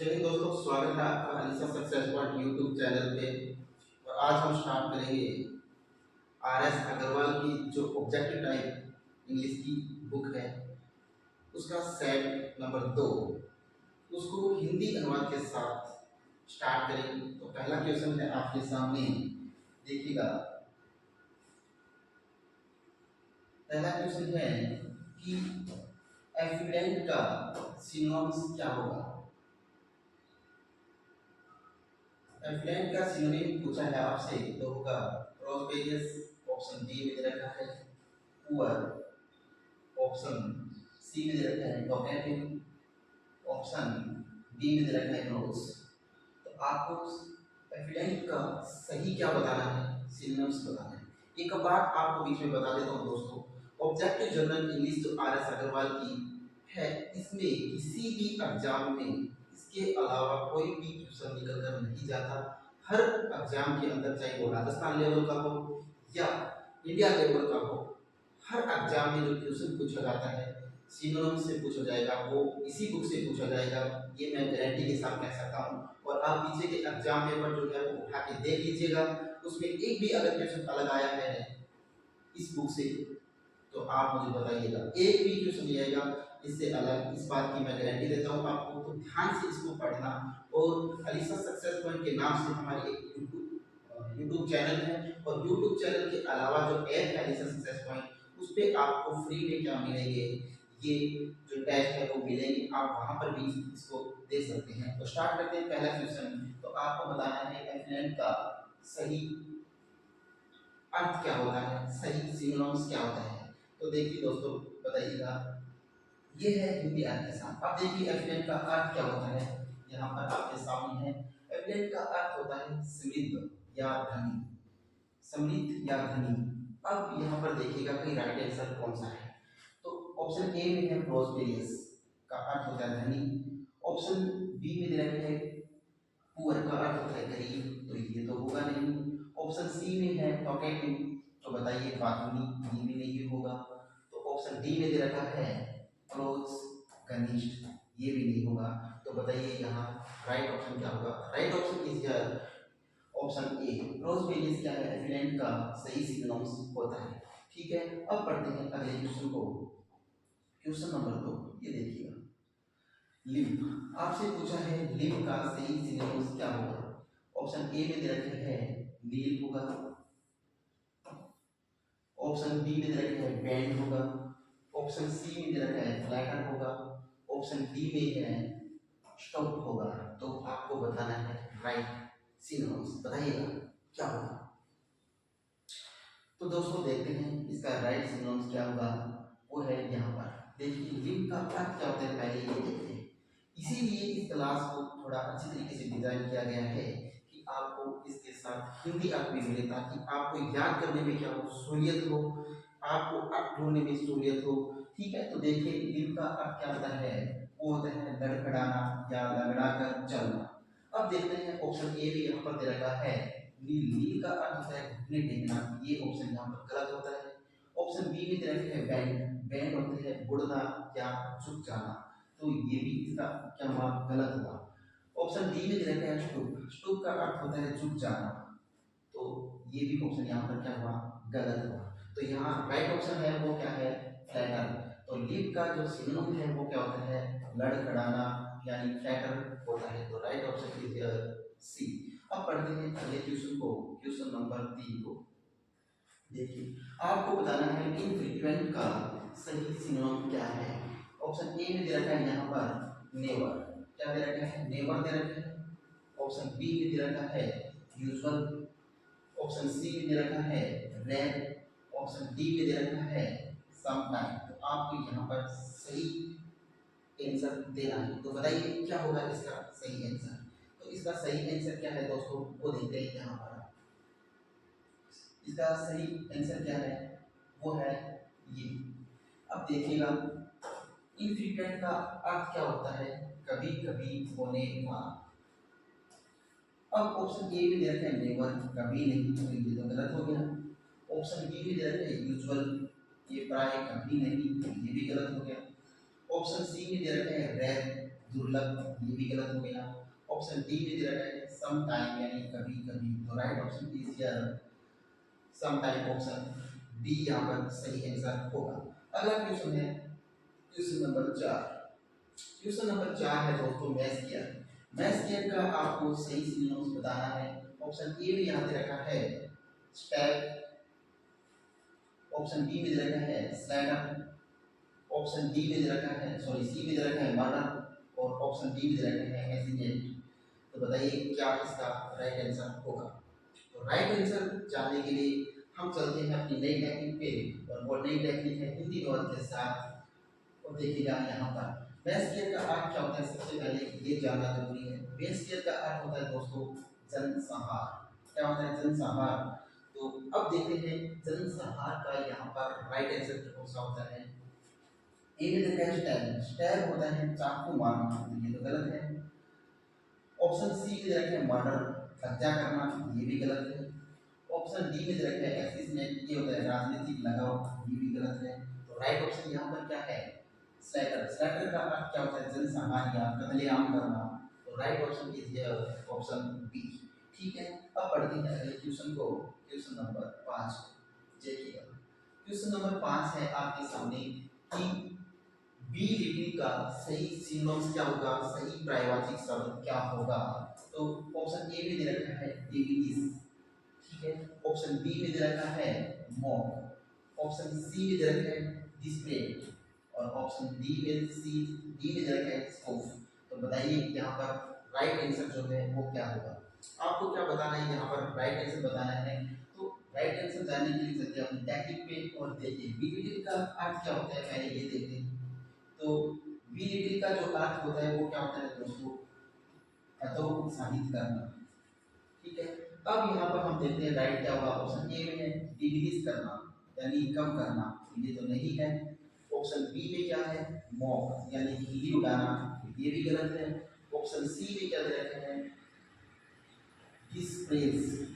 चलिए दोस्तों, स्वागत है आपका Alisa success point YouTube channel पे। और आज हम स्टार्ट करेंगे आर एस अग्रवाल की जो ऑब्जेक्टिव टाइप इंग्लिश की बुक है उसका सेट नंबर 2, उसको हिंदी अनुवाद के साथ स्टार्ट करेंगे। तो पहला क्वेश्चन है आपके सामने, देखिएगा। पहला क्वेश्चन है कि एफिडेंट का सिनोनिम्स क्या होगा। एफिडेंट का सिनोनिम पूछा है आपसे तो होगा प्रोस्पेरियस, ऑप्शन बी में दे रखा है पुअर, ऑप्शन सी में दे रखा है टॉकेटिव, ऑप्शन डी में दे रखा है क्लोज। तो आपको एफिडेंट का सही क्या बताना है, सिनोनिम्स बताना है। एक बात आपको बीच में बता देता हूँ दोस्तों, ऑब्जेक्टिव जनरल इंग्लिश जो आर एस अग्रवाल की है, इसमें किसी भी एग्जाम में इसके अलावा कोई भी क्वेश्चन निकल कर नहीं जाता। हर एग्जाम के अंदर, चाहे वो राजस्थान लेवल का हो या इंडिया लेवल का हो, हर एग्जाम में जो क्वेश्चन पूछा जाता है सिनोनिम से पूछा जाएगा, वो इसी बुक से पूछा जाएगा, ये मैं गारंटी के साथ कह सकता हूँ। और आप पीछे के एग्जाम पेपर जो है वो उठा के देख लीजिएगा, उसमें एक भी अगर क्वेश्चन अलग आया है इस बुक से तो आप मुझे बताइएगा, एक भी क्वेश्चन नहीं आएगा इससे अलग, इस बात की मैं गारंटी देता हूँ आपको। तो ध्यान से इसको पढ़ना। और अलीसा सक्सेस पॉइंट के नाम से हमारी एक यूट्यूब चैनल है, और यूट्यूब चैनल के अलावा जो ऐप है अलीसा सक्सेस पॉइंट, उस पर आपको फ्री में क्या मिलेंगे, ये जो टेस्ट है वो मिलेंगे, आप वहां पर भी इसको दे सकते हैं। तो स्टार्ट करते हैं पहला क्वेश्चन। तो आपको बताना है एफिडेंट का सही अर्थ क्या होता है, सही सिनोनिम्स क्या होता है। तो देखिए दोस्तों, बताइएगा, ये है हिंदी अर्थ के साथ। अब देखिए एफिडेंट का अर्थ क्या होता है, यहाँ पर आपके सामने है। एफिडेंट का अर्थ होता है समृद्ध या धनी, समृद्ध या धनी। अब यहाँ पर देखिएगा कि राइट आंसर कौन सा है। तो ऑप्शन ए में है प्रोस्पेरियस, का अर्थ होता है धनी। ऑप्शन बी में दे रखे है पुअर, का अर्थ होता है गरीब, तो ये तो होगा नहीं। ऑप्शन सी में है टॉकेटिव, तो बताइए बातूनी, ये भी नहीं होगा। तो ऑप्शन डी में दे रखा है क्लोज, घनिष्ठ, ये भी नहीं होगा। तो बताइए यहाँ राइट ऑप्शन क्या होगा। Right option is here option A, prosperous क्या है, एफिडेंट का सही सिनोनिम्स होता है। ठीक है, अब पढ़ते हैं अगले क्वेश्चन को। क्वेश्चन नंबर 2, ये देखिएगा। लिम्फ, आपसे पूछा है लिम्फ का सही सिनोनिम्स क्या होगा। ऑप्शन ए में दे रखे हैं नील होगा, ऑप्शन बी में दे रखे हैं बैंड होगा, ऑप्शन सी में दे रखा है फ्लैटर होगा, ऑप्शन डी में है स्टम्प होगा। तो आपको बताना है राइट सिनोनिम्स, बताइएगा क्या होगा। तो दोस्तों देखते हैं इसका राइट सिनोनिम्स क्या होगा। वो है यहाँ पर, देखिए लिम्फ का अर्थ क्या होता है, पहले ये देखते हैं। इसीलिए इस क्लास को थोड़ा अच्छी तरीके से डिजाइन किया गया है कि आपको इसके साथ हिंदी अर्थ भी मिले, ताकि आपको याद करने में क्या हो, सहूलियत हो, आपको अर्थ ढूंढने में सहूलियत हो। ठीक है, तो देखिए लिम्फ का अर्थ क्या होता है, वो होता है लड़खड़ाना या लगड़ा कर चलना। अब देखते हैं ऑप्शन ए भी यहाँ पर दे रखा है नील, नील का अर्थ होता है घुटने टेकना, ये ऑप्शन यहाँ पर गलत होता है। ऑप्शन बी में दे रखे हैं बैंड, बैंड होते हैं मुड़ना या झुक जाना, तो ये भी इसका क्या हुआ, गलत हुआ। ऑप्शन डी में दे रखा है स्टूप, स्टूप का अर्थ होता है झुक जाना, तो ये भी ऑप्शन यहाँ पर क्या हुआ, गलत हुआ। तो यहाँ राइट ऑप्शन है वो क्या है, फ्लैटर। तो लिप का जो सिनोनिम है वो क्या होता है, लड़खड़ाना यानी फ्लैटर होता है। तो राइट ऑप्शन इज सी। अब पढ़ते हैं अगले क्वेश्चन को, क्वेश्चन नंबर 3 को। देखिए आपको बताना है इनफ्रीक्वेंट का सही सिनोनिम क्या है। ऑप्शन ए में दे रखा है यहाँ पर नेवर, क्या दे रखा है, नेवर दे रखा है। ऑप्शन बी में दे रखा है यूजुअल, ऑप्शन सी में दे रखा है रेयर, ऑप्शन डी में दे रखा है समटाइम। तो आपको यहाँ पर सही आंसर देना है। तो बताइए क्या होगा इसका सही आंसर। तो इसका सही आंसर क्या है दोस्तों, वो देखते हैं यहाँ पर। इसका सही आंसर क्या है, वो है ये। अब देखिएगा इनफ्रीक्वेंट का अर्थ क्या होता है, कभी कभी होने वाला। अब ऑप्शन ए में दे रखा है नेवर, कभी नहीं, तो ये तो गलत हो गया। ऑप्शन बी में दे रखा है यूजुअल, ये प्राय कभी नहीं, तो ये भी गलत हो गया। ऑप्शन सी में दे रखा है रेयर, दुर्लभ, ये भी गलत हो गया। ऑप्शन डी में दे रखा है सम टाइम यानी कभी कभी, तो right option is here some time, option D यहाँ पर सही आंसर होगा। अगला क्वेश्चन है क्वेश्चन नंबर 4। क्वेश्चन नंबर 4 है दोस्तों मैथ गियर। मैथ गियर का आपको सही सिनोनिम्स बताना है। ऑप्शन ए में यहाँ दे रखा है स्टैक, ऑप्शन बी में दे रखा है स्लाइडर, ऑप्शन डी में दे रखा है सी में दे रखा है मर्डर और ऑप्शन डी में दे रखा है एक्सीडेंट। तो बताइए क्या इसका राइट आंसर होगा। तो राइट आंसर जानने के लिए हम चलते हैं अपनी नई टेक्निक पे, और वो नई टेक्निक है हिंदी वर्ड के साथ। और देखिएगा यहाँ पर बेस केयर का अर्थ क्या होता है, सबसे पहले ये जानना जरूरी है। बेस केयर का अर्थ होता है दोस्तों जनसंहार। क्या होता है जनसंहार। तो अब देखते हैं जनसंहार का यहाँ पर राइट आंसर कौन सा होता है। ए में देखा है स्टैब, स्टैब होता है चाकू मारना, ये तो गलत है। ऑप्शन सी में रखा है मर्डर, हत्या करना, ये भी गलत है। ऑप्शन डी में रखा है एसेसिनेट, ये होता है राजनीतिक लगाव, ये भी गलत है। तो राइट ऑप्शन यहाँ पर क्या है स्लैटर। स्लैटर का अर्थ क्या होता है जनसंहार या कत्लेआम करना। तो right option is here option B. ठीक है, अब पढ़ते हैं अगले क्वेश्चन को, क्वेश्चन नंबर 5। देखिएगा क्वेश्चन नंबर 5 है आपके सामने कि बी लिटिल का सही सिनोनिम्स क्या होगा, सही पर्यायवाची शब्द क्या होगा। तो ऑप्शन ए में दे रखा है डिवीज, ठीक है। ऑप्शन बी में दे रखा है मॉक, ऑप्शन सी में दे रखा है डिस्प्ले और ऑप्शन डी में दे रखा है स्कोप। तो बताइए यहाँ पर राइट आंसर जो है वो क्या होगा। आपको क्या बताना है यहाँ पर राइट आंसर बताना है। तो राइट आंसर जानने के लिए चलते हैं अपनी टेक्निक पे और देखिए बी लिटिल का अर्थ क्या होता है पहले ये देखते हैं। तो बी लिटिल का जो अर्थ होता है वो क्या होता है दोस्तों हतोत्साहित करना, ठीक है। अब यहाँ पर हम देखते हैं राइट क्या होगा। ऑप्शन ए में है डिक्रीज करना यानी कम करना, ये तो नहीं है। ऑप्शन बी में क्या है मॉक यानी खिल्ली उड़ाना, ये भी गलत है। ऑप्शन सी में क्या दे रखे हैं डिस्प्रेस,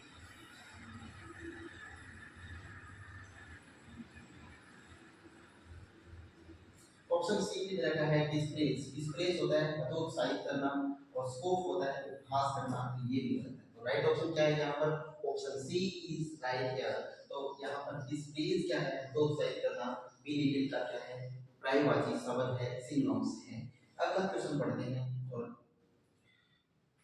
ऑप्शन सी में दे रखा है डिस्प्रेस। डिस्प्रेस होता है हतोत्साहित करना और स्कोप होता है उपहास करना, ये भी गलत है। तो राइट ऑप्शन क्या है यहाँ पर option C is right here. तो यहाँ पर डिस्प्रेस क्या है हतोत्साहित करना, बी लिटिल का क्या है पर्यायवाची शब्द है सिनोनिम्स है। अगला क्वेश्चन पढ़ते हैं और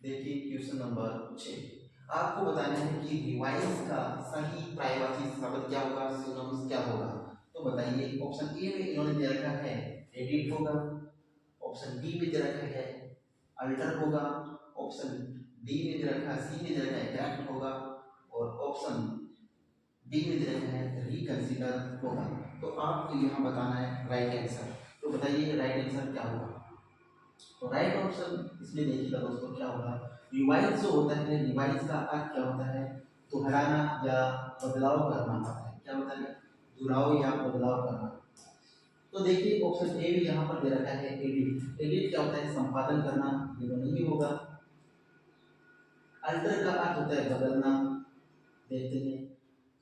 देखिए क्वेश्चन नंबर 6। आपको बताना है कि रिवाइज का सही पर्यायवाची शब्द क्या होगा, सिनोनिम्स क्या होगा। तो बताइए ऑप्शन ए में इन्होंने दे रखा है एडिट होगा, ऑप्शन बी में दे रखा है अल्टर होगा, ऑप्शन डी में दे रखा है सी में दे रखा है करेक्ट होगा और ऑप्शन डी में दे रखा है रिकंसीडर होगा। तो आपको यहाँ बताना है राइट आंसर। तो बताइए राइट आंसर क्या होगा। तो राइट ऑप्शन इसमें देखिएगा दोस्तों क्या होगा। रिवाइज जो होता है, रिवाइज का अर्थ क्या होता है दोहराना या बदलाव करना होता है। क्या होता है दोहराव या बदलाव करना। तो देखिए ऑप्शन ए भी यहाँ पर दे रखा है एडिट। एडिट क्या होता है संपादन करना, ये तो नहीं होगा। अल्टर का अर्थ होता है बदलना, देखते हैं।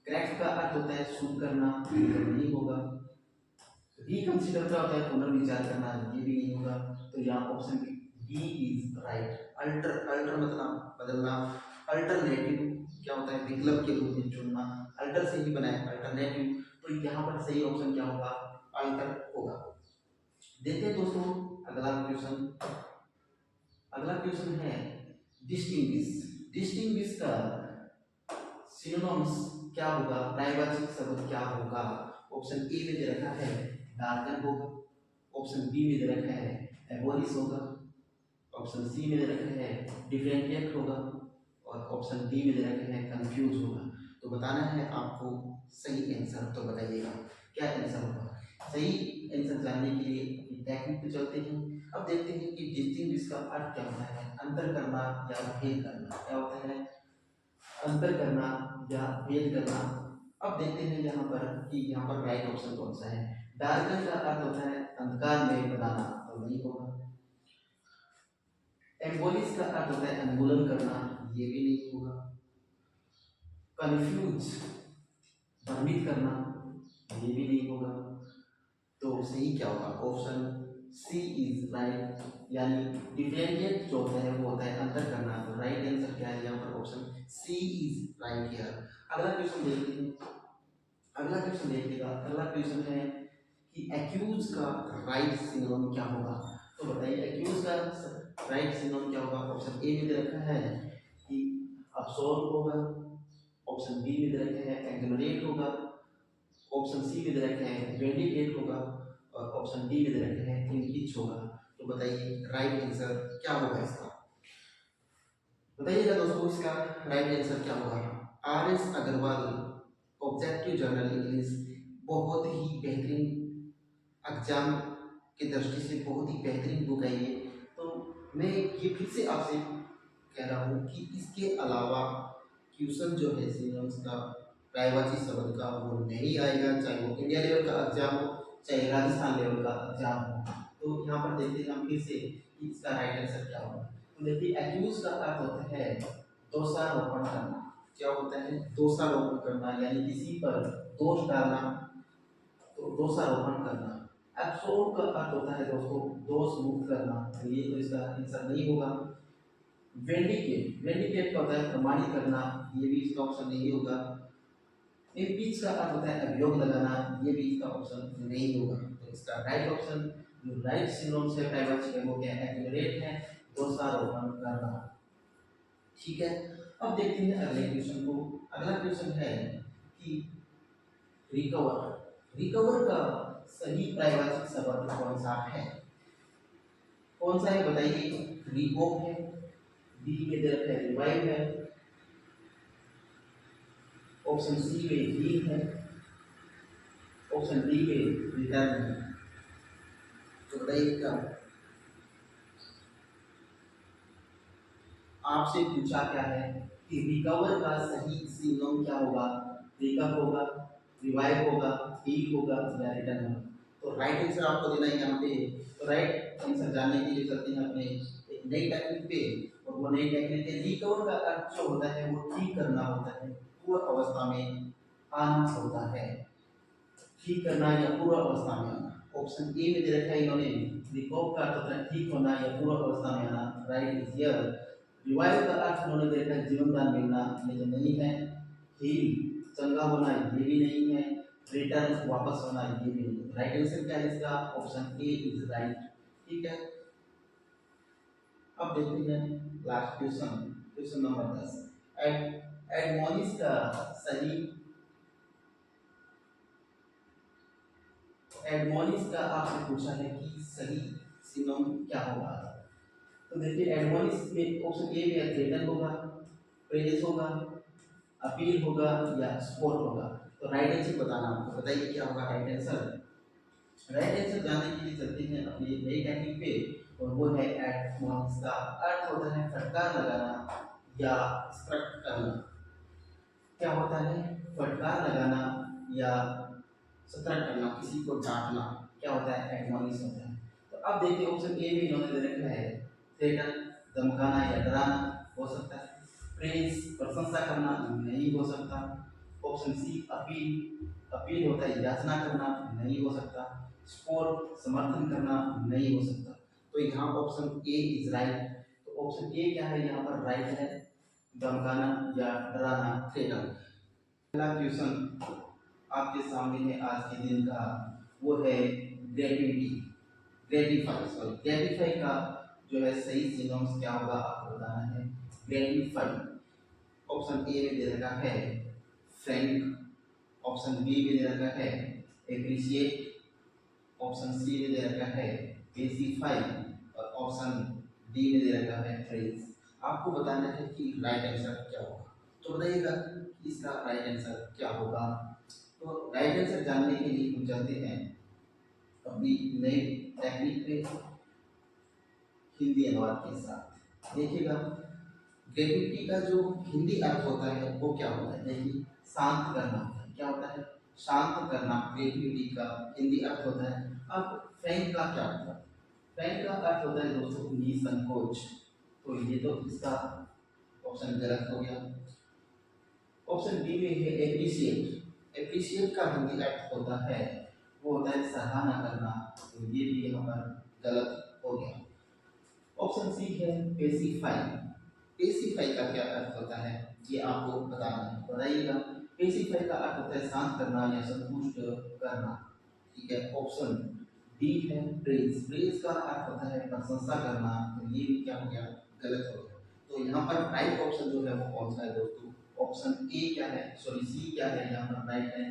करेक्ट का अर्थ होता है शुद्ध करना, ये तो नहीं होगा। रिकंसीडर का होता है पुनर्विचार करना, ये भी नहीं होगा। तो यहाँ option D is right. Alter, alter मतलब बदलना, अल्टरनेटिव क्या होता है विकल्प के रूप में चुनना, अल्टर से ही बना है अल्टरनेटिव। तो यहाँ पर सही ऑप्शन क्या होगा अल्टर होगा। देखते हैं दोस्तों अगला क्वेश्चन। अगला क्वेश्चन है डिस्टिंग्विश। डिस्टिंग्विश का सिनोनिम्स क्या होगा, पर्यायवाची शब्द क्या होगा। ऑप्शन ए में दे रखा है डार्कन होगा, ऑप्शन बी में दे रखा है एबोलिश होगा, ऑप्शन सी में दे रखा है डिफरेंशिएट होगा और ऑप्शन डी में दे रखा है कंफ्यूज होगा। तो बताना है आपको सही आंसर। तो बताइएगा क्या आंसर होगा। सही आंसर जानने के लिए टेक्निक पे चलते हैं। अब देखते हैं कि डिस्टिंग्विश का अर्थ क्या होता है अंतर करना या भेद करना। क्या होता है अंतर करना या भेद करना। अब देखते हैं यहाँ पर कि यहाँ पर राइट ऑप्शन कौन सा है। डार्कन का अर्थ होता है अंधकार में बनाना, तो नहीं होगा। एम्बोलिश का अर्थ होता है उन्मूलन करना, ये भी नहीं होगा। कंफ्यूज भ्रमित करना, ये भी नहीं होगा। तो सही क्या होगा ऑप्शन सी इज राइट, यानी डिफरेंशिएट जो होता है वो होता है अंतर करना। तो राइट आंसर क्या है यहाँ पर? Option C is right here. अगला क्वेश्चन देखते हैं। अगला क्वेश्चन है कि एक्यूज का राइट सिनोनिम क्या होगा? तो बताइए एक्यूज का राइट सिनोनिम क्या होगा? ऑप्शन ए में दे रखा है कि अब्सॉर्ब होगा, ऑप्शन बी में दे रखा है एग्लोमेरेट होगा, ऑप्शन सी में दे रखा है वेंडिकेट होगा, और ऑप्शन डी में दे रखा है इम्पीच होगा। तो बताइए राइट आंसर क्या होगा इसका? बताइएगा दोस्तों, इसका राइट आंसर क्या होगा? R S Aggarwal objective general English बहुत ही बेहतरीन एग्जाम की दृष्टि से बहुत ही बेहतरीन बुक है ये। तो मैं ये फिर से आपसे कह रहा हूँ कि इसके अलावा क्वेश्चन जो है सिनोनिम्स का प्रायवाची शब्द का वो नहीं आएगा, चाहे वो इंडिया लेवल का एग्जाम हो चाहे राजस्थान लेवल का एग्जाम हो। तो यहाँ पर देखते हैं हम फिर से कि इसका राइट आंसर क्या होगा। तो देखिए एक्यूज का अर्थ होता है दोषारोपण करना। क्या होता है? दोषारोपण करना, यानी किसी पर दोष डालना, तो दोषारोपण करना। एब्सोल्व का अर्थ होता है दोस्तों दोष मुक्त करना, तो ये तो इसका आंसर नहीं होगा। वेंडिकेट का होता है प्रमाणित करना, ये भी इसका ऑप्शन नहीं होगा। इम्पीच का अर्थ होता है अभियोग लगाना, ये भी इसका ऑप्शन नहीं होगा। तो इसका राइट ऑप्शन जो राइट सिनोनिम से प्राइवेट है वो क्या है? एक्यूरेट है, दोषारोपण करना। ठीक है, अब देखते हैं अगले क्वेश्चन को। अगला क्वेश्चन है कि रिकवर का सही प्रायवाचिक शब्द कौन सा है? कौन सा है बताइए? रिकॉप है, बी में दे रखा है रिवाइव है, ऑप्शन सी में हील है, ऑप्शन डी में रिटर्न है। तो बताइए क्या? आपसे पूछा क्या है कि रिकवर का सही सिनोनिम क्या होगा? रिकवर होगा, रिवाइव होगा, हील होगा या रिटर्न होगा? तो राइट आंसर आपको देना है यहाँ पे। तो राइट आंसर जानने के लिए चलते हैं अपने एक नई टेक्निक पे, और वो नई टेक्निक है रिकवर का अर्थ जो होता है वो ठीक करना होता है, पूर्व अवस्था में आना होता है। ठीक करना या पूर्व अवस्था में आना। ऑप्शन ए में दे रखा है इन्होंने रिकवर का अर्थ होता है ठीक होना या पूर्व अवस्था में आना, राइट इज हियर। रिवाइव का अर्थ उन्होंने दे रखा है जीवन दान मिलना, ये तो नहीं है। हील चंगा होना, ये भी नहीं है। रिटर्न वापस होना, ये भी नहीं है। राइट आंसर क्या है इसका? Option A is right. ठीक है, अब देखते हैं लास्ट क्वेश्चन, क्वेश्चन नंबर 10। एडमोनिस का सही एडमोनिस का आपसे पूछा है कि सही सिनोनिम क्या होगा? तो देखिए एडमोनिस में ऑप्शन ए में थ्रेटन होगा, प्रेज होगा, अपील होगा या सपोर्ट होगा। तो राइट आंसर बताना आपको। बताइए क्या होगा राइट आंसर? राइट आंसर जानने के लिए चलते हैं अपनी नई टेक्निक पे, और वो है एडमोनिस का अर्थ होता है फटकार लगाना या स्ट्रक करना। क्या होता है? फटकार लगाना या सतर्क करना, किसी को डांटना, क्या होता है? एडमोनिश होता है। तो अब देखिए ऑप्शन ए में इन्होंने दे रखा है थ्रेटन, धमकाना या डराना, हो सकता है। प्रेज प्रशंसा करना, नहीं हो सकता। ऑप्शन सी अपील होता है याचना करना, नहीं हो सकता। सपोर्ट समर्थन करना, नहीं हो सकता। तो यहाँ ऑप्शन ए इज राइट। तो ऑप्शन ए क्या है यहाँ पर? राइट है, धमकाना या डराना, थ्रेटन। पहला क्वेश्चन आपके सामने है आज के दिन का, वो है ग्रेटिफाई का जो है सही सिनोनिम्स क्या होगा आपको बताना है। ग्रेटिफाई ऑप्शन ए में दे रखा है फ्रैंक, ऑप्शन बी में दे रखा है एप्रिशिएट, ऑप्शन सी में दे रखा है पेसिफाई, और ऑप्शन डी में दे रखा है फ्रेज। आपको बताना है कि राइट आंसर क्या होगा। तो बताइएगा कि इसका राइट आंसर क्या होगा। तो राइट आंसर जानने के लिए हम चलते हैं अपनी नई टेक्निक पे हिंदी अनुवाद के साथ। देखिएगा ग्रेविटी का जो हिंदी अर्थ होता है वो क्या होता है? देखिए शांत करना होता है। क्या होता है? शांत करना ग्रेविटी का हिंदी अर्थ होता है। अब फ्रैंक का क्या होता है? फ्रैंक का अर्थ होता है दोस्तों निसंकोच। तो ये तो इसका ऑप्शन गलत हो गया। ऑप्शन बी में है एप्रिशिएट का हिंदी अर्थ होता है वो होता है सराहना करना, तो ये भी यहाँ पर गलत हो गया। ऑप्शन सी है पेसिफाई। पेसिफाई का क्या अर्थ होता है ये आपको बताना है, बताइएगा। पेसिफाई का अर्थ होता है शांत करना या संतुष्ट करना। ठीक है, ऑप्शन डी है प्रेज। प्रेज का अर्थ होता है प्रशंसा करना, तो ये भी क्या हो गया, गलत हो गया। तो यहाँ पर राइट ऑप्शन जो है वो कौन सा है दोस्तों, ऑप्शन ए क्या है, सॉरी सी क्या है यहाँ पर राइट है,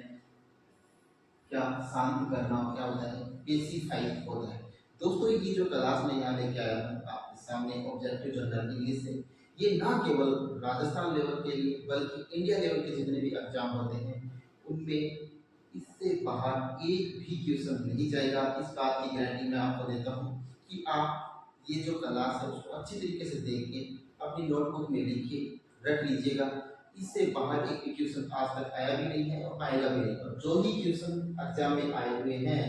क्या शांत करना क्या होता है, पेसिफाई होता है। दोस्तों ये जो क्लास में यहाँ लेके आया हूँ आपके सामने ऑब्जेक्टिव जनरल इंग्लिश से, ये ना केवल राजस्थान लेवल के लिए बल्कि इंडिया लेवल के जितने भी एग्जाम होते हैं उनमें इससे बाहर एक भी क्वेश्चन नहीं जाएगा। इस बात की गारंटी मैं आपको देता हूँ कि आप ये जो क्लास है उसको अच्छी तरीके से देख के अपनी नोटबुक में लिख के रख लीजिएगा। इससे बाहर एक भी क्वेश्चन आज तक आया भी नहीं है और आएगा भी नहीं, और जो ही क्वेश्चन एग्जाम में आए हुए हैं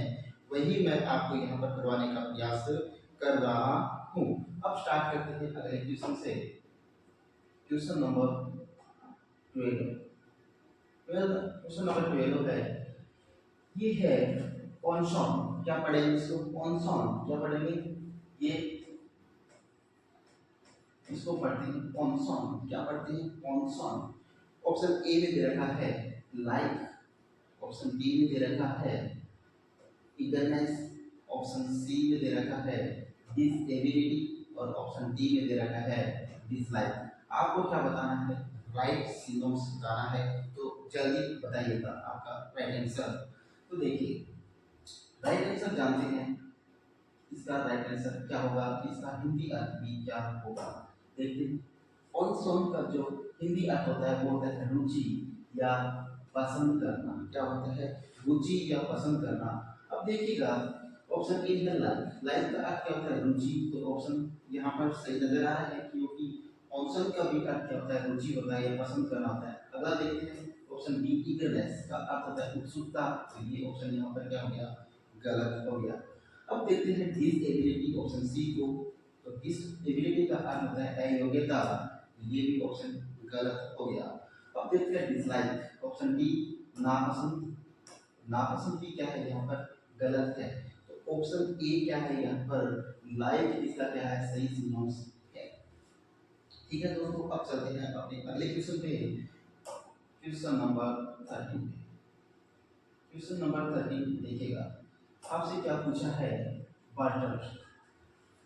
वही मैं आपको यहाँ पर करवाने का प्रयास कर रहा हूँ। अब स्टार्ट करते हैं अगले क्वेश्चन से। Question number 12। क्वेश्चन नंबर 12 है, ये है कॉन्सॉन। क्या पढ़ेंगे इसको, कॉन्सॉन क्या पढ़ेंगे, ये इसको पढ़ते हैं कॉन्सॉन। क्या पढ़ते हैं, कॉन्सॉन। ऑप्शन ए में दे रखा है लाइक, ऑप्शन बी में दे रखा है ईगरनेस, ऑप्शन सी में दे रखा है डिसएबिलिटी और ऑप्शन डी में दे रखा है डिसलाइक। आपको क्या बताना है, राइट सिनोनिम्स बताना है, तो जल्दी बताइएगा आपका राइट आंसर। तो देखिए राइट आंसर जानते हैं, इसका राइट आंसर क्या होगा, इसका हिंदी अर्थ भी क्या होगा। देखिए कॉन्सॉन का जो हिंदी अर्थ होता है वो होता है रुचि या पसंद करना। क्या होता है, रुचि या पसंद करना। अब देखिएगा ऑप्शन ए है लाइक। लाइक का अर्थ क्या होता है, रुचि। तो ऑप्शन यहाँ पर सही नजर आ रहा है क्योंकि ऑप्शन का भी अर्थ क्या होता है, रुचि होता है या पसंद करना होता है। अगला देखते हैं ऑप्शन बी ईगरनेस का अर्थ होता है उत्सुकता। तो ये ऑप्शन यहाँ पर क्या हो गया, गलत हो गया। अब देखते हैं डिसएबिलिटी ऑप्शन सी को। तो डिसएबिलिटी का अर्थ होता है अयोग्यता, ये भी ऑप्शन गलत हो गया। अब देखते हैं डिसलाइक ऑप्शन डी नापसंद। नापसंद भी क्या है यहाँ पर, गलत है। तो ऑप्शन ए क्या है यहाँ पर, लाइक इसका क्या है, सही सिनोनिम्स है। ठीक है दोस्तों, अब चलते हैं अपने अगले क्वेश्चन पे। Question number 13। क्वेश्चन नंबर 13 देखिएगा, आपसे क्या पूछा है, वाटर।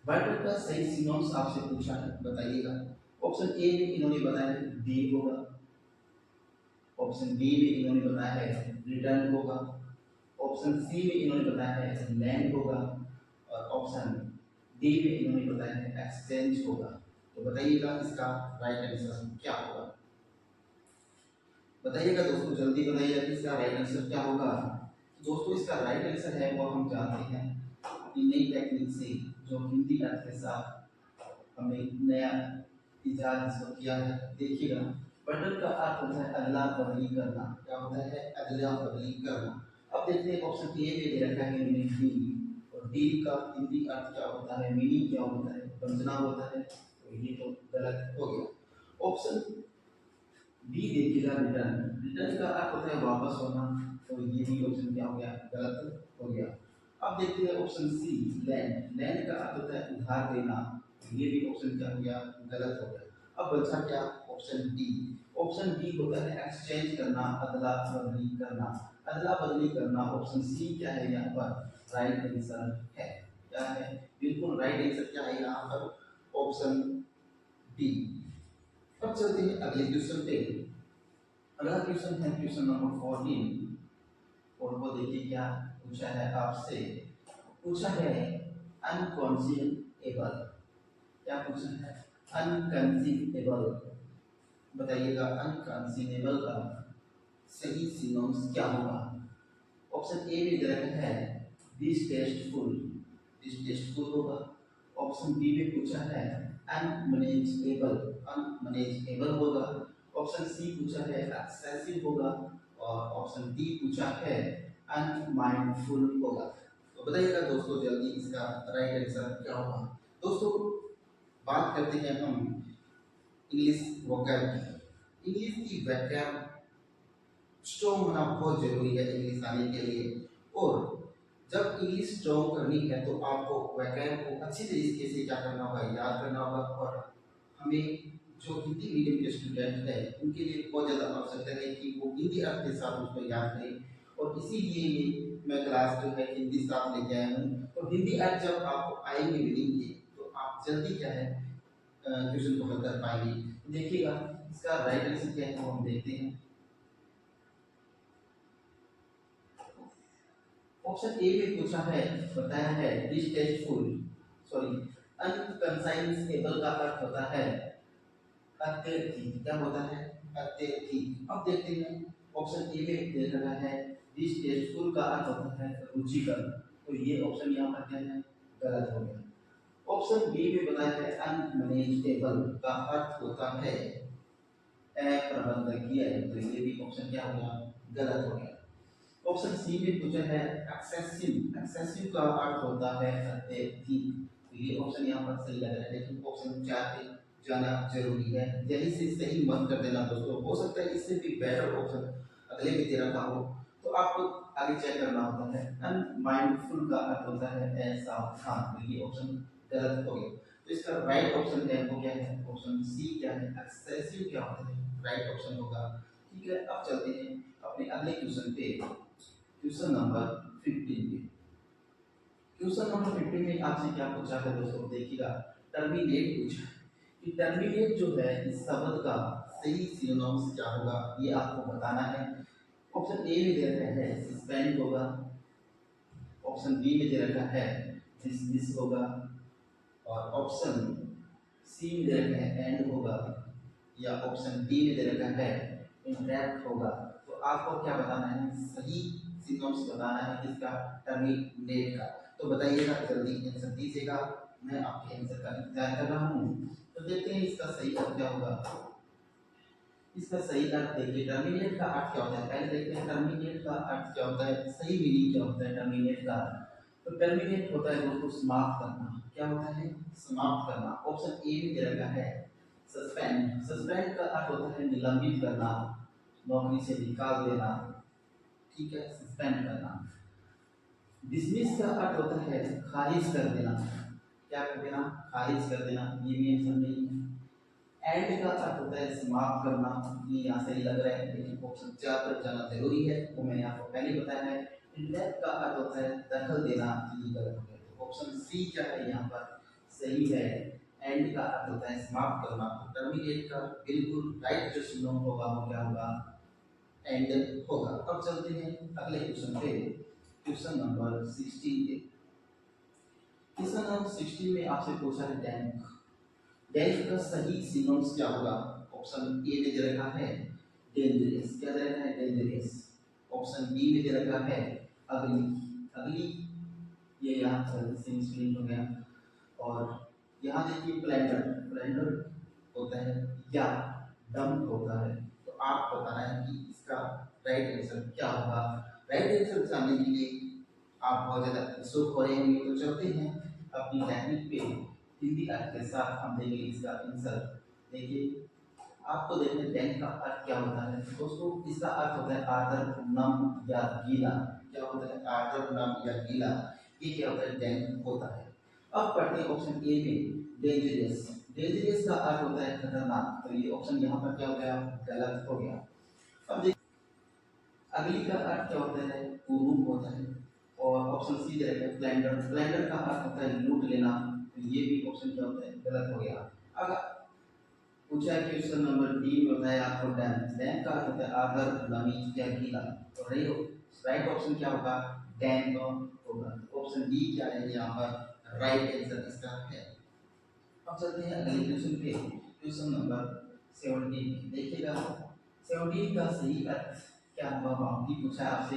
वाटर का सही सिनोनिम्स आपसे पूछा है, बताइएगा। ऑप्शन ए में इन्होंने बताया डी होगा, ऑप्शन बी में इन्होंने बताया है रिटर्न होगा, ऑप्शन सी में इन्होंने बताया है लैंड होगा और ऑप्शन डी में इन्होंने बताया है एक्सचेंज होगा। तो बताइएगा इसका राइट आंसर क्या होगा, बताइएगा दोस्तों, जल्दी बताइएगा कि इसका राइट आंसर क्या होगा। दोस्तों इसका राइट आंसर है वो हम जानते हैं कि नई टेक्निक से जो हिंदी अर्थ के साथ हमने नया इजाद इसको किया है। देखिएगा बटन का अर्थ होता है अदला बदली करना। क्या होता है, अदला बदली करना। अब देखते हैं ऑप्शन ए में दे रखा है मीनिंग, और डी का हिंदी अर्थ क्या होता है, मीनिंग क्या होता है, वंदना होता है। तो ये तो गलत हो गया। ऑप्शन बी देखिएगा रिटर्न। रिटर्न का अर्थ होता है वापस होना। तो ये भी ऑप्शन क्या हो गया, गलत हो गया। अब देखते हैं ऑप्शन सी लैंड। लैंड का अर्थ होता है उधार देना। ये भी ऑप्शन क्या हो गया, गलत हो गया। अब बचा क्या, ऑप्शन डी। ऑप्शन डी होता है एक्सचेंज करना, अदला बदली करना। अदला बदली करना ऑप्शन सी क्या है यहाँ पर राइट आंसर है। क्या है, बिल्कुल राइट आंसर क्या है यहाँ पर, ऑप्शन डी। अब चलते हैं अगले क्वेश्चन पे। अगला क्वेश्चन है क्वेश्चन नंबर 14 और वो देखिए क्या पूछा है आपसे। पूछा है अनकॉन्शियबल। क्या पूछा है, अनकंसीनेबल। बताइएगा अनकंसीनेबल का सही सिनोनिम्स क्या होगा। ऑप्शन ए में दे रखा है डिसटेस्टफुल। डिसटेस्टफुल होगा। ऑप्शन बी में पूछा है अनमैनेजेबल। अनमैनेजेबल होगा। ऑप्शन सी पूछा है एक्सेसिव होगा और ऑप्शन डी पूछा है अनमाइंडफुल होगा। तो बताइएगा दोस्तों जल्दी इसका राइट आंसर क्या होगा। दोस्तों बात करते हैं हम इंग्लिश वोकैब की। इंग्लिश की वोकैब स्ट्रॉन्ग होना बहुत जरूरी है इंग्लिश आने के लिए। और जब इंग्लिश स्ट्रॉन्ग करनी है तो आपको व्याकरण को अच्छी तरीके से क्या करना होगा, याद करना होगा। और हमें जो हिंदी मीडियम के स्टूडेंट है उनके लिए बहुत ज़्यादा आवश्यकता है कि वो हिंदी अर्थ के साथ उसको याद करें। और इसीलिए ये मैं क्लास जो है हिंदी साथ लेके आया हूँ। तो हिंदी अर्थ जब आपको आएंगे मिलेंगे तो आप जल्दी क्या है क्वेश्चन को हल कर पाएंगे। देखिएगा इसका राइट आंसर क्या है तो हम देखते हैं। ऑप्शन ए में पूछा है, बताया है डिस्टेस्टफुल, सॉरी अनकंसाइनेबल का अर्थ होता है अत्यधिक। क्या होता है? अत्यधिक। अब देखते हैं ऑप्शन ए में दे रहा है डिस्टेस्टफुल का अर्थ होता है रुचिकर। तो ये ऑप्शन यहाँ पर क्या है? गलत हो गया। ऑप्शन बी में बताया है अनमैनेजेबल का अर्थ होता है अप्रबंधकीय। तो ये भी ऑप्शन क्या हो गया? गलत हो गया। ऑप्शन सी में पूछा है एक्सेसिव, एक्सेसिव का अर्थ होता है अत्यधिक। तो ये ऑप्शन यहाँ पर सही लग रहा है, लेकिन ऑप्शन 4 पे जाना जरूरी है। यही से सही मत कर देना दोस्तों, हो सकता है इससे भी बेटर ऑप्शन अगले में दे रखा हो तो आपको आगे चेक करना होता है। अनमाइंडफुल का अर्थ होता है असावधान। तो ये ऑप्शन गलत हो गया। तो इसका राइट ऑप्शन है वो क्या है? ऑप्शन सी क्या है? एक्सेसिव क्या होता है? राइट ऑप्शन होगा। ठीक है, अब चलते हैं अपने अगले क्वेश्चन पे, क्वेश्चन नंबर 15 पे। क्वेश्चन नंबर 15 में आपसे क्या पूछा है दोस्तों? देखिएगा टर्मिनेट पूछा है कि टर्मिनेट जो है इस शब्द का सही सिनोनिम्स क्या होगा, ये आपको बताना है। ऑप्शन ए में दे रखा है सस्पेंड होगा, ऑप्शन बी में दे रखा है डिसमिस होगा, और ऑप्शन सी में दे रखा है एंड होगा, या ऑप्शन डी में दे रखा है इंटरैक्ट होगा। तो आपको क्या बताना है? सही सिनोनिम्स बताना है किसका? टर्मिनेट का। तो बताइएगा, जल्दी आंसर दीजिएगा, मैं आपके आंसर का इंतजार कर रहा हूँ। तो देखते हैं इसका सही अर्थ क्या होगा। इसका सही अर्थ देखिए, टर्मिनेट का अर्थ क्या होता है, पहले देखते हैं टर्मिनेट का अर्थ क्या होता है, सही मीनिंग क्या होता है टर्मिनेट का। तो टर्मिनेट होता है दोस्तों समाप्त करना। क्या होता है? समाप्त करना। ऑप्शन ए में दे रखा है सस्पेंड, सस्पेंड का अर्थ होता है निलंबित करना, नौकरी से निकाल देना। ठीक है, सस्पेंड करना। डिसमिस का अर्थ होता है खारिज कर देना। क्या कर देना? खारिज कर देना। ये भी आंसर नहीं है। एंड का अर्थ होता है समाप्त करना। ये यहाँ सही लग रहा है, लेकिन ऑप्शन 4 पर जाना जरूरी है, वो मैंने आपको पहले बताया है। इंटरैक्ट का अर्थ होता है दखल देना। ये गलत हो गया। तो ऑप्शन सी क्या है यहाँ पर? सही है। एंड का अर्थ होता है समाप्त करना। तो टर्मिनेट का बिल्कुल राइट जो सिनोनिम होगा वो क्या होगा? एंड होगा। अब चलते हैं अगले क्वेश्चन पे, क्वेश्चन नंबर 16 पे। क्वेश्चन नंबर 16 में आपसे पूछा है टैंक, टैंक का सही सिनोनिम्स क्या होगा? ऑप्शन ए में दे रखा है डेंजरस। क्या दे रखा है? डेंजरस। ऑप्शन बी में दे रखा है अगली, अगली ये यहाँ से मिसलीन हो गया। और यहाँ देखिए प्लेंडर, प्लेंडर होता है या डंप होता है। तो आप बताना है कि इसका राइट आंसर क्या होगा। राइट आंसर जानने के लिए आप बहुत ज़्यादा उत्सुक हो रहे होंगे, तो चलते हैं अपनी टेक्निक पे। हिंदी अर्थ के साथ हम देंगे इसका आंसर। देखिए आपको देखने टैंक का अर्थ क्या होता है दोस्तों? इसका अर्थ होता है आर्द्र, नम या गीला। क्या होता है? आर्द्र, नम या गीला। ये क्या होता है? टैंक होता है। अब पढ़ते हैं ऑप्शन ए में डेंजरस। डेंजरस का अर्थ होता है खतरनाक। तो ये ऑप्शन यहाँ पर क्या हो गया? गलत हो गया। अब देखिए अगली का अर्थ क्या होता है? कुरूप होता है। और ऑप्शन सी दे रखा है प्लेंडर, प्लेंडर का अर्थ होता है लूट लेना। तो ये भी ऑप्शन क्या होता है? गलत हो गया। अगर पूछा है क्वेश्चन नंबर डी में बताया आपको डैम, डैम का अर्थ होता है आर्द्र, नमी या गीला। तो राइट ऑप्शन क्या होगा? डैम होगा। ऑप्शन डी क्या है यहाँ पर? राइट आंसर इसका है। अब चलते हैं अगले क्वेश्चन पे, क्वेश्चन नंबर 17। देखिएगा 17 का सही अर्थ क्या होगा? बाउंड्री पूछा है आपसे,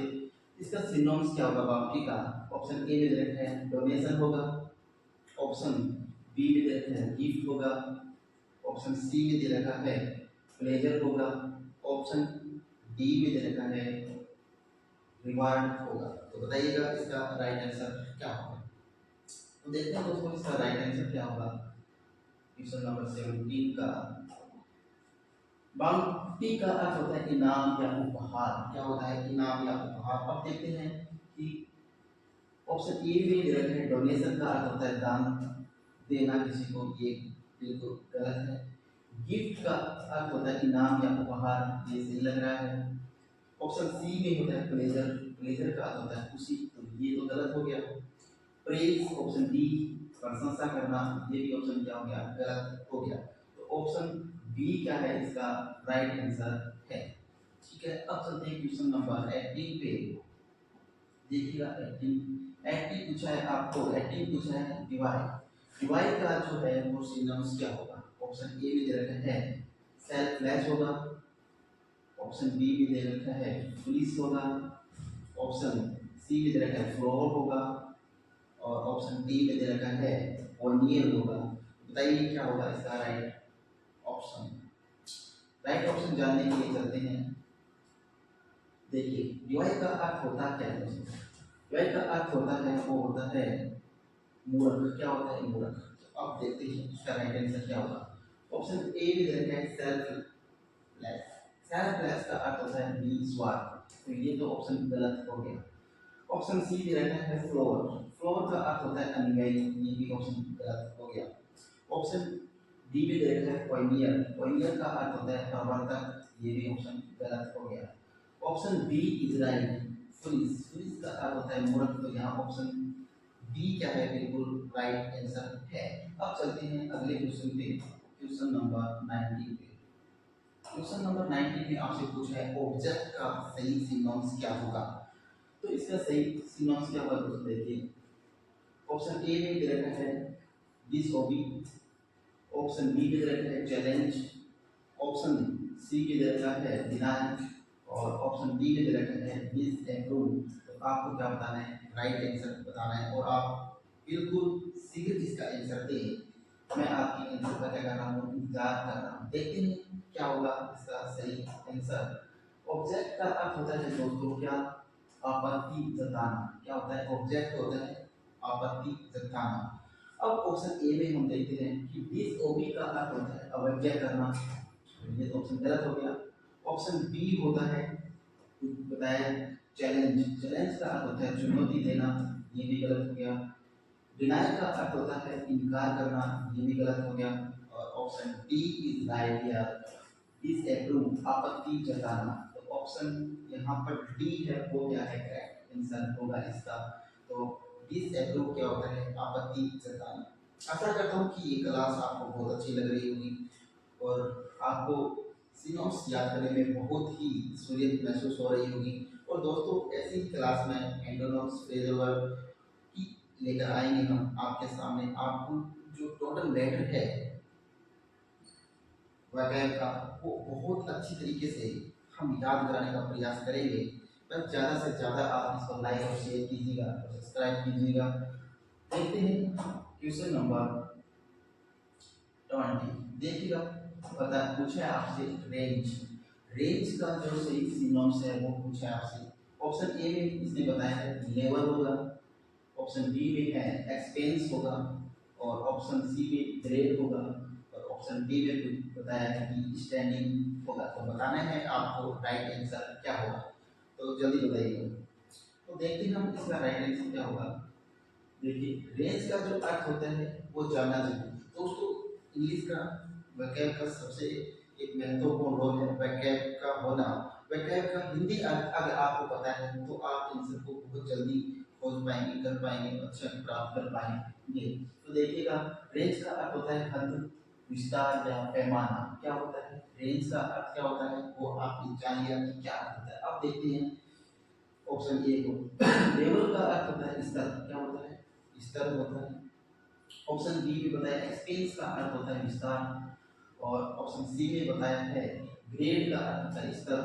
इसका सिनोनिम्स क्या होगा बाउंड्री का? ऑप्शन ए में दे रखा है डोनेशन होगा, ऑप्शन बी में दे रखा है गिफ्ट होगा, ऑप्शन सी में दे रखा है प्लेजर होगा, ऑप्शन डी में दे रखा है रिवार्ड होगा। तो बताइएगा इसका राइट आंसर क्या होगा। तो देखते हैं दोस्तों इसका राइट आंसर क्या होगा। क्वेश्चन नंबर 17 का बाउंड्री का अर्थ होता है इनाम या उपहार। क्या होता है? इनाम या उपहार। अब देखते हैं कि ऑप्शन ए में दे रखा है डोनेशन का अर्थ होता है दान देना किसी को, ये बिल्कुल गलत है। गिफ्ट का अर्थ होता है इनाम या उपहार, ये सही लग रहा है। ऑप्शन सी में होता है प्लेजर, प्लेजर का अर्थ होता है खुशी, तो ये तो गलत हो गया। प्रेज ऑप्शन डी प्रशंसा करना, ये भी ऑप्शन क्या हो गया, गलत हो गया। तो ऑप्शन बी क्या है इसका राइट आंसर है। ठीक है, अब चलते हैं क्वेश्चन नंबर 18 पे। देखिएगा 18 18 पूछा है आपको, 18 पूछा है डिवाइड। डिवाइड का जो है वो सिनोनिम्स क्या होगा। ऑप्शन ए में दे रखा है सेल्फलेस होगा, ऑप्शन बी में दे रखा है पुलिस होगा, ऑप्शन सी में दे रखा है फ्लोर होगा, और ऑप्शन डी में दे रखा है ओनियर होगा। बताइए क्या होगा इसका राइट ऑप्शन। राइट ऑप्शन जानने के लिए चलते हैं। देखिए डिवाइड का अर्थ होता क्या है, डिवाइड का अर्थ होता है वो होता है मूर्ख। क्या होता है मूर्ख। तो अब देखते हैं इसका राइट आंसर क्या होगा। ऑप्शन ए में दे रखा है सेल्फलेस, सेल्फलेस का अर्थ होता है निस्वार्थ, तो ये तो ऑप्शन गलत हो गया। ऑप्शन सी दे रखा है फ्लोर, फ्लोर का अर्थ होता है अनुयायी, ये भी ऑप्शन गलत हो गया। ऑप्शन डी में दे रखा है पॉइनियर, पॉइनियर का अर्थ होता है प्रवर्तक, ये भी ऑप्शन गलत हो गया। Option B is right police, police का अर्थ होता है मूर्ख, तो यहाँ ऑप्शन बी क्या है बिल्कुल राइट आंसर है। अब चलते हैं अगले क्वेश्चन पे, क्वेश्चन नंबर 19 पे। क्वेश्चन नंबर 19 में आपसे पूछा है ऑब्जेक्ट का सही सिनोनिम्स क्या होगा। तो इसका सही सिनोनिम्स क्या होगा दोस्तों देखिए। ऑप्शन ए में दे रखा है डिसओबी, ऑप्शन बी में दे रखा है चैलेंज, ऑप्शन सी में दे रखा है डिनाई, और ऑप्शन डी में दे रखा है डिसअप्रूव। तो आपको क्या बताना है, राइट आंसर बताना है, और आप बिल्कुल शीघ्र इसका आंसर दें। मैं आपके आंसर का क्या कर रहा हूँ, इंतजार कर रहा हूँ। देखते हैं क्या होगा इसका सही आंसर। ऑब्जेक्ट का अर्थ होता है दोस्तों क्या, आपत्ति जताना। क्या होता है, ऑब्जेक्ट होता है आपत्ति जताना। अब ऑप्शन ए में हम देखते हैं कि डिसओबी का अर्थ होता है अवज्ञा करना, ये ऑप्शन गलत हो गया। ऑप्शन बी होता है बताया चैलेंज, चैलेंज का अर्थ होता है चुनौती देना, ये भी गलत हो गया। डिनाई का अर्थ होता है इनकार करना, ये भी गलत हो गया। और option D is right here, disapprove आपत्ति जताना। तो ऑप्शन यहाँ पर डी है वो क्या है करेक्ट आंसर होगा इसका। तो डिसअप्रूव क्या होता है, आपत्ति जताना। आशा करता हूँ कि ये क्लास आपको बहुत अच्छी लग रही होगी और आपको सिनोप्स याद करने में बहुत ही सहूलियत महसूस हो रही होगी। और दोस्तों ऐसी क्लास में एंटोनिम्स फ्रेजल वर्ब की लेकर आएंगे हम आपके सामने। आपको जो टोटल मैटर है वगैरह का वो बहुत अच्छी तरीके से हम याद कराने का प्रयास करेंगे। बस ज़्यादा से ज़्यादा आप इसको लाइक और शेयर कीजिएगा और सब्सक्राइब कीजिएगा। देखते हैं क्वेश्चन नंबर 20। देखिएगा पता पूछा है आपसे रेंज, रेंज का जो सही सिनोनिम्स है वो पूछा है आपसे। ऑप्शन ए में इसने बताया है लेवल होगा, ऑप्शन बी में है एक्सपेंस होगा, और ऑप्शन सी में ग्रेड होगा, और ऑप्शन डी में बताया है कि स्टैंडिंग होगा। तो बताना है आपको राइट आंसर क्या होगा, तो जल्दी बताइएगा। तो देखते हैं हम इसका राइट आंसर क्या होगा। देखिए रेंज का जो अर्थ होता है वो जानना चाहिए दोस्तों। इंग्लिश का वैकेब का सबसे एक महत्वपूर्ण रोल है वैकेब का होना। वैकेब का हिंदी अर्थ अगर आपको पता है तो आप आंसर को बहुत जल्दी खोज पाएंगे, कर पाएंगे, अक्षर प्राप्त कर पाएंगे। तो देखिएगा रेंज का अर्थ होता है हद, विस्तार या पैमाना। क्या होता है रेंज का अर्थ, क्या होता है वो आप जानिए कि क्या अर्थ होता है। अब देखते हैं ऑप्शन ए को। लेवल का अर्थ होता है स्तर, क्या होता है स्तर होता है। ऑप्शन बी में बताया एक्सपेंस का अर्थ होता है विस्तार, और ऑप्शन सी में बताया है ग्रेड का अर्थ होता है स्तर,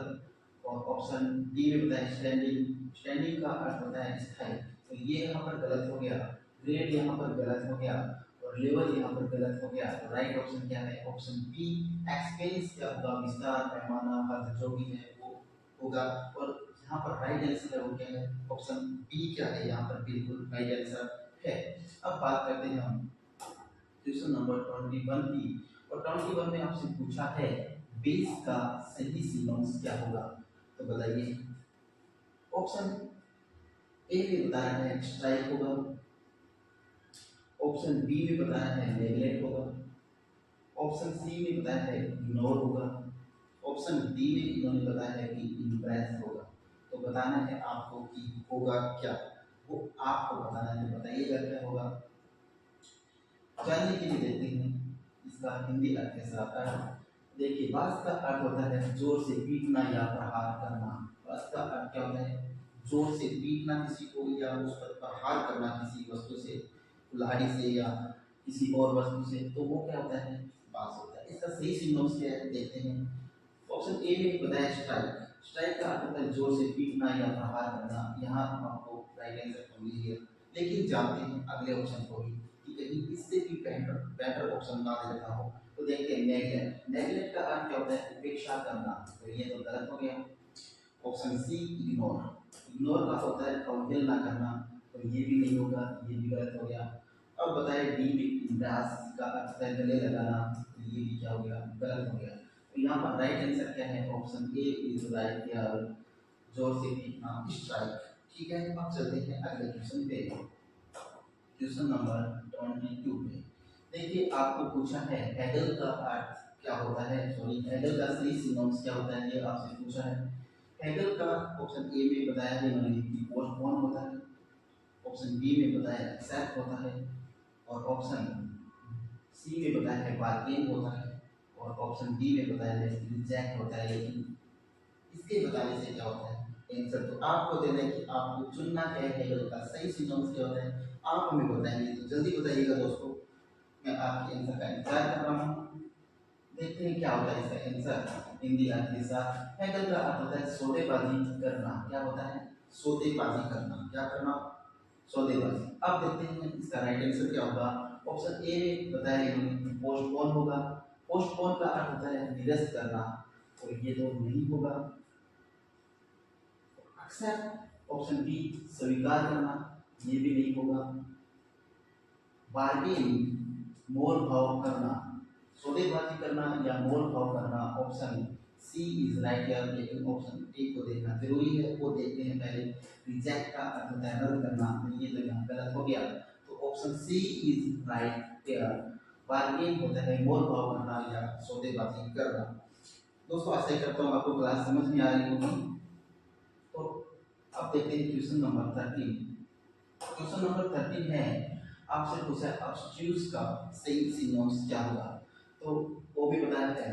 और ऑप्शन डी में बताया स्टैंडिंग, स्टैंडिंग का अर्थ होता है स्थायी। तो ये यहाँ पर गलत हो गया, ग्रेड यहाँ पर गलत हो गया, और लेवल यहाँ पर गलत हो गया। तो राइट ऑप्शन क्या है, ऑप्शन बी एक्सपेंस क्या होगा, विस्तार, पैमाना, हद जो भी है वो होगा। और यहाँ पर राइट आंसर है वो क्या है, ऑप्शन बी क्या है यहाँ पर बिल्कुल राइट आंसर है। अब बात करते हैं हम क्वेश्चन नंबर 21 की, और 21 में आपसे पूछा है बेस का सही सिनोनिम्स क्या होगा। तो बताइए। ऑप्शन ए में बताया है स्ट्राइक होगा, ऑप्शन बी में बताया है नेगलेक्ट होगा, ऑप्शन सी में बताया है इग्नोर होगा, ऑप्शन डी में इन्होंने बताया है कि इम्प्रेस होगा। तो बताना है आपको कि होगा क्या, वो आपको बताना है, बताइएगा क्या होगा। जानने के लिए देखते हैं इसका हिंदी अर्थ के साथ अर्थ। देखिए बास का अर्थ होता है जोर से पीटना या प्रहार करना। बास का अर्थ क्या होता है, जोर से पीटना किसी को या उस पर प्रहार करना किसी वस्तु से, कुल्हाड़ी से या किसी और वस्तु से, तो वो क्या होता है, बास होता है। इसका सही सिनोनिम्स क्या है देखते हैं। ऑप्शन ए में बताया स्ट्राइक। स्ट्राइक का अर्थ होता है जोर से पीटना या प्रहार करना। यहाँ आपको राइट आंसर तो मिल गया, लेकिन जानते हैं अगले ऑप्शन को भी कि कहीं इससे भी बेटर बेटर ऑप्शन ना दे रखा हो। तो देखते हैं नेगलेक्ट। नेगलेक्ट का अर्थ क्या होता है, उपेक्षा करना। तो ये तो गलत हो गया। Option C ignore. इग्नोर का होता है अवहेलना करना, तो ये भी नहीं होगा, ये भी गलत हो गया। अब बताए डी में इंद्रास का अर्थ होता है गले लगाना, तो ये भी क्या हो गया, गलत हो गया। तो यहाँ पर राइट आंसर क्या है, ऑप्शन ए इज राइट या जोर से पीटना स्ट्राइक। ठीक है, अब चलते हैं अगले क्वेश्चन पे। क्वेश्चन नंबर 22 पे देखिए आपको पूछा है हैगल का अर्थ क्या होता है, सॉरी हैगल का सही सिनोनिम्स क्या होता है, ये आपसे पूछा है। हैगल का ऑप्शन ए में बताया है इन्होंने कि पोस्टपोन होता है, ऑप्शन बी में बताया एक्सेप्ट होता है, और ऑप्शन सी में बताया है बार्गेन होता है, और ऑप्शन डी में बताया है रिजेक्ट होता है। लेकिन इसके बताने से क्या होता है आंसर, तो आपको देना है कि आपको चुनना क्या है हैगल का सही सिनोनिम्स क्या होता है, आप हमें बताएंगे। तो जल्दी बताइएगा दोस्तों, मैं आपके आंसर का इंतजार कर रहा हूँ। देखते हैं क्या होता है इसका आंसर हिंदी अर्थ के साथ। हैगल का अर्थ होता है सौदेबाजी करना। क्या होता है, सौदेबाजी करना, क्या करना, सौदेबाजी। अब देखते हैं इसका राइट आंसर क्या होगा। ऑप्शन ए में बताया इन्होंने पोस्टपोन होगा। पोस्टपोन का अर्थ होता है निरस्त करना, तो ये तो नहीं होगा। एक्सेप्ट ऑप्शन बी स्वीकार करना, ये भी नहीं होगा। बार्गेन मोल भाव करना, सौदेबाजी करना या मोल भाव करना, ऑप्शन सी इज राइट यार, लेकिन ऑप्शन ए को देखना जरूरी है, वो देखते हैं पहले। रिजेक्ट का अर्थ होता है रद्द करना, तो ये तो यहाँ गलत हो गया। तो ऑप्शन सी इज राइट यार, बार्गेन होता है मोल भाव करना या सौदेबाजी करना। दोस्तों आशा करता हूँ आपको क्लास समझ में आ रही होगी। तो अब देखते हैं क्वेश्चन नंबर 13। क्वेश्चन नंबर 13 है, आपसे पूछा है ऑब्स्ट्यूज का सही सिनोनिम्स क्या होगा। तो वो भी बताया है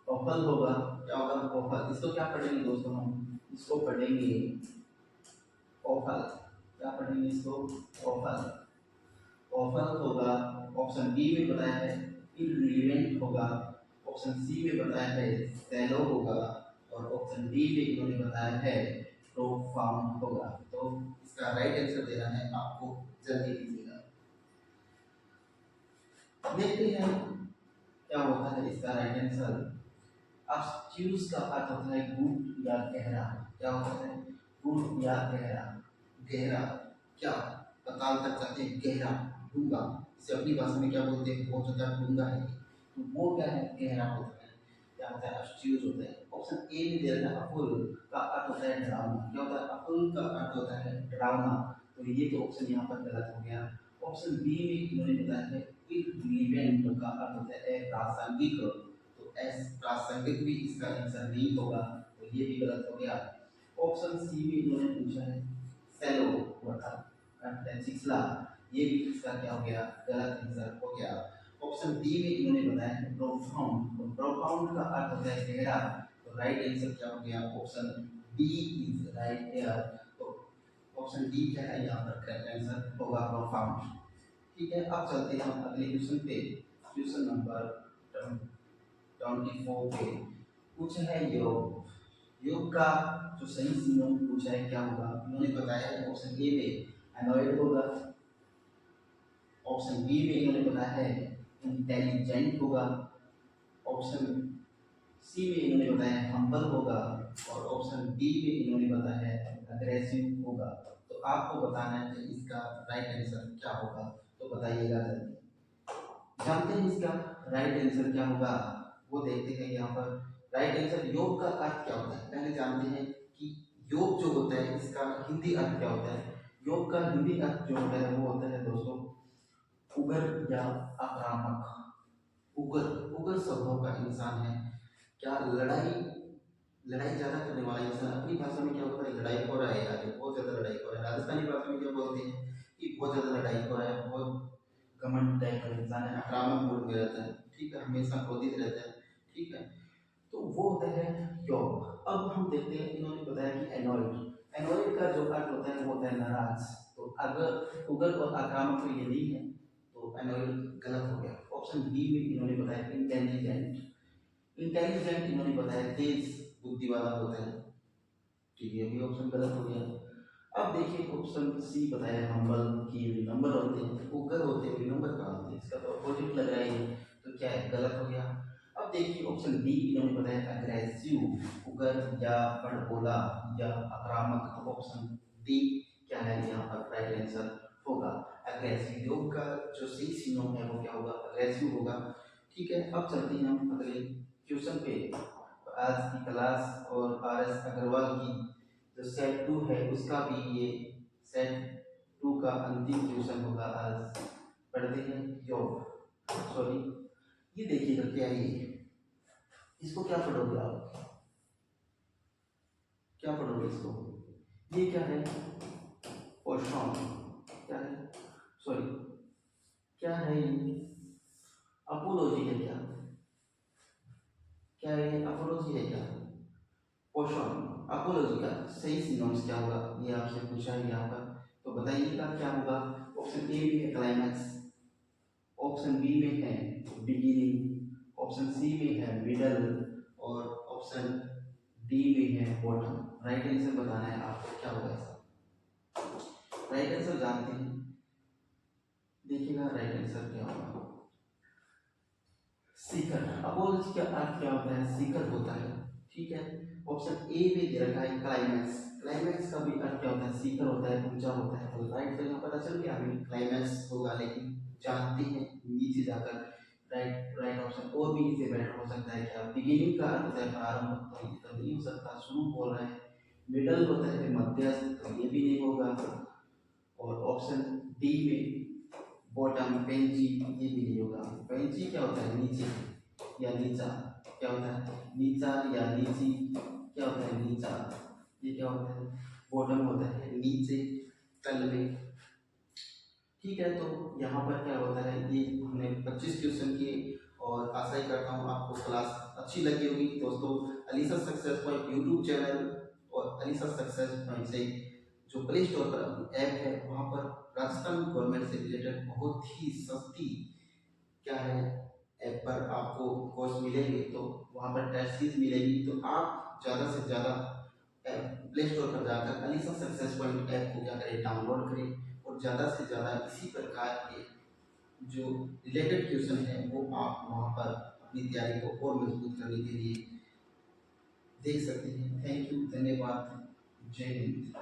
ऑफल होगा। क्या होगा, ऑफल। इसको क्या पढ़ेंगे दोस्तों, हम इसको पढ़ेंगे ऑफल। क्या पढ़ेंगे इसको, ऑफल। ऑफल होगा। ऑप्शन बी में बताया है इररिलेवेंट होगा, ऑप्शन सी में बताया है शैलो होगा, और ऑप्शन डी में इन्होंने बताया है प्रोफाउंड होगा। तो इसका राइट आंसर देना है आपको, जल्दी कीजिएगा। देखते हैं क्या होता है इसका राइट आंसर। ऑब्स्ट्यूज का अर्थ होता है गूढ़ या गहरा। क्या होता है, गूढ़ या गहरा। गहरा क्या, पताल तक जाते हैं, गहरा, डूंगा। इसे अपनी भाषा में क्या बोलते हैं, बहुत ज्यादा डूंगा है, तो वो क्या है, गहरा होता है। क्या होता है, ऑब्स्ट्यूज होता है। ऑप्शन ए में दे रखा है अफुल का अर्थ होता है डरावना। क्या होता है, अफुल का अर्थ होता है डरावना, तो ये तो ऑप्शन यहाँ पर गलत हो गया। ऑप्शन बी में इन्होंने बताया है इररिलेवेंट का अर्थ होता है प्रासंगिक, तो एस प्रासंगिक भी इसका आंसर नहीं होगा, तो ये भी गलत हो गया। ऑप्शन सी में इन्होंने पूछा है सेलो अर्थात चिचला, ये भी इसका क्या हो गया, गलत आंसर हो गया। ऑप्शन डी में इन्होंने बताया है प्रोफाउंड, तो प्रोफाउंड का अर्थ होता है गहरा, तो राइट आंसर क्या हो गया, option D is right here. तो ऑप्शन डी क्या है यहाँ पर करेक्ट आंसर होगा प्रोफाउंड। ठीक है, अब चलते हैं हम अगले क्वेश्चन पे। क्वेश्चन नंबर 24 पे पूछा है योग। योग का जो सही सिनोनिम पूछा है क्या होगा, इन्होंने बताया है ऑप्शन ए में एनॉयड होगा, ऑप्शन बी में इन्होंने बताया है इंटेलिजेंट होगा, ऑप्शन सी में इन्होंने बताया है हम्बल होगा, और ऑप्शन डी में इन्होंने बताया है अग्रेसिव होगा। तो आपको बताना है कि इसका राइट आंसर क्या होगा, तो बताइएगा जल्दी। जानते हैं इसका राइट आंसर क्या होगा, वो देखते हैं यहाँ पर। राइट आंसर योग का अर्थ क्या होता है, पहले जानते हैं कि योग जो होता है इसका हिंदी अर्थ क्या होता है। योग का हिंदी अर्थ जो होता है वो होता है दोस्तों उग्र या आक्रामक। उग्र, उग्र स्वभाव का इंसान है। क्या लड़ाई, लड़ाई ज्यादा करने वाला इंसान। अपनी भाषा में क्या होता है, लड़ाई हो रहा है, आगे बहुत ज्यादा लड़ाई हो रहा है। राजस्थानी भाषा में क्या बोलते हैं कि बहुत ज्यादा लड़ाई हो रहा है, बहुत घमंड टाइप का इंसान है, आक्रामक मूड में रहता है, ठीक है, हमेशा क्रोधित रहता है, ठीक है। तो वो होता है योग। अब हम देखते हैं, इन्होंने बताया कि एनॉयड, एनॉयड का जो अर्थ होता है वो होता है नाराज। तो अगर उग्र और आक्रामक तो ये नहीं है, तो एनॉयड गलत हो गया। ऑप्शन बी में इन्होंने बताया इंटेलिजेंट, इंटेलिजेंट इन्होंने बताया तेज बुद्धि वाला होता है, ठीक है, भी ऑप्शन गलत हो गया। अब देखिए ऑप्शन सी बताया हम्बल, कि नंबर होते हैं उग्र होते हैं, नंबर कहाँ होते हैं, इसका तो अपोजिट लग रहा है ये, तो क्या है, गलत हो गया। अब देखिए ऑप्शन डी इन्होंने बताया अग्रेसिव, उग्र या बड़बोला या आक्रामक। तो ऑप्शन डी क्या है यहाँ पर राइट आंसर होगा अग्रेसिव। योग का जो सही सिनोम है वो क्या होगा, अग्रेसिव होगा, ठीक है। अब चलते हैं हम अगले क्वेश्चन पे। आज की क्लास और आर एस अग्रवाल की जो सेट 2 है उसका भी ये सेट 2 का अंतिम क्वेश्चन होगा। आज पढ़ते हैं योग, सॉरी ये देखिएगा क्या है ये, इसको क्या पढ़ोगे आप, क्या पढ़ोगे इसको, ये क्या है, पोषण, क्या है, सॉरी क्या है ये, अपोलॉजी है क्या, क्या है ये, अपोलॉजी है क्या, पोषण, अपोलॉजी का सही सिनोनिम्स क्या होगा, ये आपसे पूछा है यहाँ पर, तो बताइएगा क्या होगा। ऑप्शन ए में है क्लाइमैक्स, ऑप्शन बी में है बिगिनिंग, ऑप्शन सी में है मिडल, और ऑप्शन डी में है बॉटम। राइट आंसर बताना है आपको, क्या होगा इसका राइट आंसर जानते हैं, देखिएगा राइट आंसर क्या होगा। शिखर, अपोलॉजी का अर्थ क्या होता है, शिखर होता है, ठीक है। ऑप्शन ए में दे रखा है क्लाइमैक्स, क्लाइमैक्स का भी अर्थ क्या होता है, शिखर होता है, ऊंचा होता है। तो राइट जगह पता चल गया हमें क्लाइमैक्स होगा, लेकिन जानते हैं नीचे जाकर राइट, राइट ऑप्शन और भी नीचे बेटर हो सकता है क्या, बिगिनिंग का अर्थ होता है प्रारंभ, तो ये तो नहीं हो सकता, शुरू बोल रहे हैं। मिडल होता है मध्यस्थ, तो ये भी नहीं होगा। और ऑप्शन डी में बॉटम पेंची, ये भी नहीं होगा। पेंची क्या होता है, नीचे या नीचा, क्या होता है नीचा या नीची, क्या होता है नीचा, ये क्या होता है बॉटम होता है नीचे तल में, ठीक है। तो यहाँ पर क्या होता है, ये हमने 25 क्वेश्चन किए, और आशा ही करता हूँ आपको क्लास अच्छी लगी होगी दोस्तों। Alisa success point YouTube channel और अलीसा सक्सेस पॉइंट से जो प्ले स्टोर पर ऐप है, वहाँ पर राजस्थान गवर्नमेंट से रिलेटेड बहुत ही सस्ती क्या है ऐप पर आपको कोर्स मिलेंगे, तो वहाँ पर टेस्ट सीरीज मिलेगी। तो आप ज़्यादा से ज़्यादा प्ले स्टोर पर जाकर अलीसा सक्सेस पॉइंट ऐप को क्या करें, डाउनलोड करें, और ज़्यादा से ज़्यादा इसी प्रकार के जो रिलेटेड क्वेश्चन है वो आप वहाँ पर अपनी तैयारी को और मजबूत करने के लिए देख सकते हैं। थैंक यू, धन्यवाद, जय हिंद।